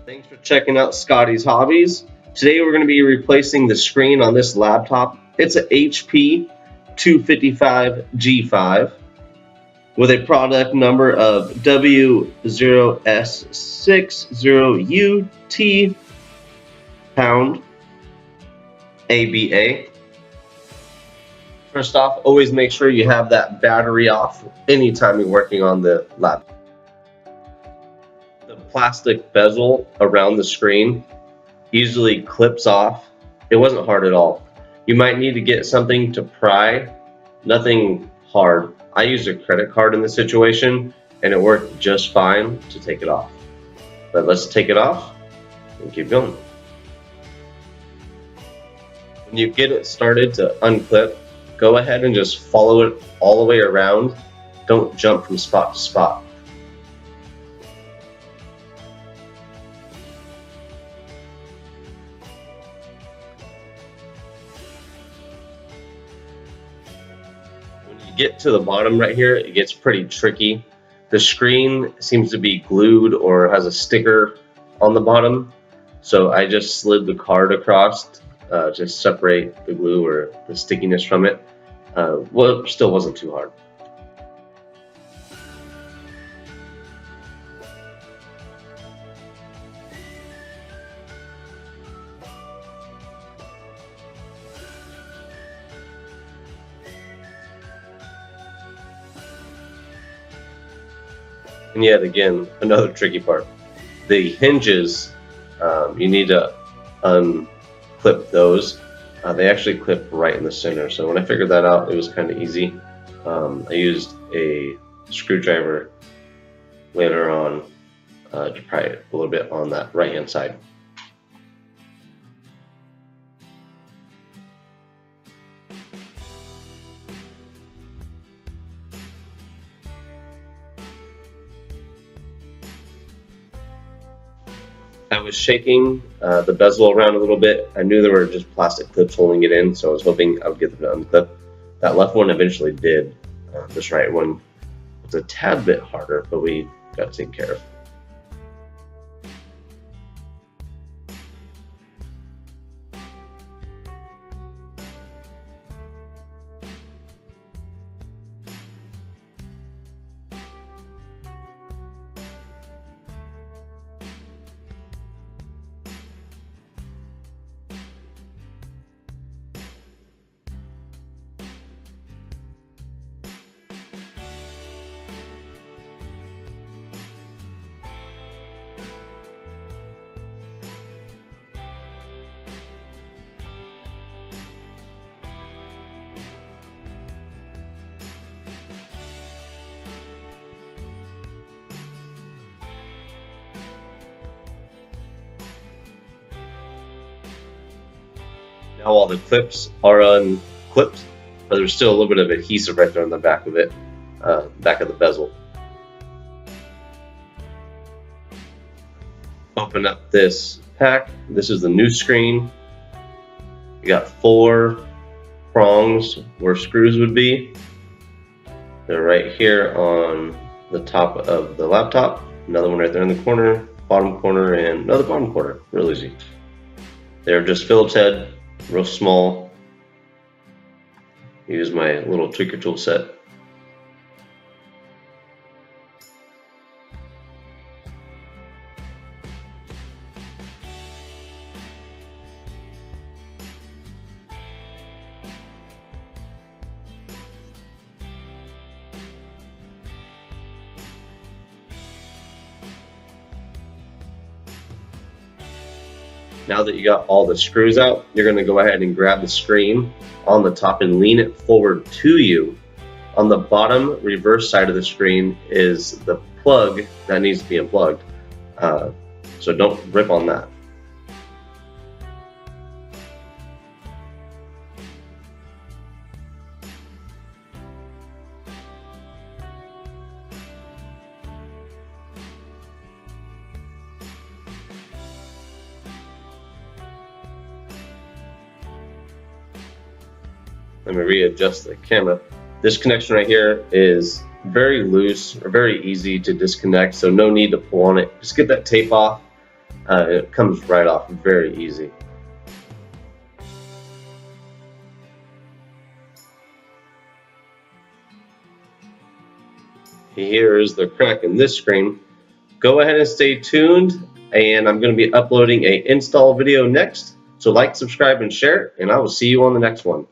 Thanks for checking out Scotty's Hobbies. Today we're going to be replacing the screen on this laptop. It's an HP 255 G5 with a product number of W0S60UT pound ABA. First off, always make sure you have that battery off anytime you're working on the laptop. The plastic bezel around the screen easily clips off. It wasn't hard at all. You might need to get something to pry, nothing hard. I used a credit card in this situation and it worked just fine to take it off. But let's take it off and keep going. When you get it started to unclip, go ahead and just follow it all the way around. Don't jump from spot to spot. When you get to the bottom right here, it gets pretty tricky. The screen seems to be glued or has a sticker on the bottom, so I just slid the card across to separate the glue or the stickiness from it. Well, it still wasn't too hard. And yet again, another tricky part. The hinges, you need to unclip those. They actually clip right in the center. So when I figured that out, it was kind of easy. I used a screwdriver later on to pry it a little bit on that right hand side. I was shaking the bezel around a little bit. I knew there were just plastic clips holding it in, so I was hoping I would get them to unclip. That left one eventually did. This right one was a tad bit harder, but we got to take care of. Now all the clips are unclipped, but there's still a little bit of adhesive right there on the back of it, back of the bezel. Open up this pack. This is the new screen. You got 4 prongs where screws would be. They're right here on the top of the laptop. Another one right there in the corner, bottom corner, and another bottom corner. Real easy. They're just Phillips head. Real small. Use my little tweaker tool set. Now that you got all the screws out, you're going to go ahead and grab the screen on the top and lean it forward to you. On the bottom reverse side of the screen is the plug that needs to be unplugged. So don't rip on that. Let me readjust the camera. This connection right here is very loose or very easy to disconnect, so no need to pull on it. Just get that tape off. It comes right off very easy. Here is the crack in this screen. Go ahead and stay tuned, and I'm going to be uploading an install video next. So like, subscribe, and share, and I will see you on the next one.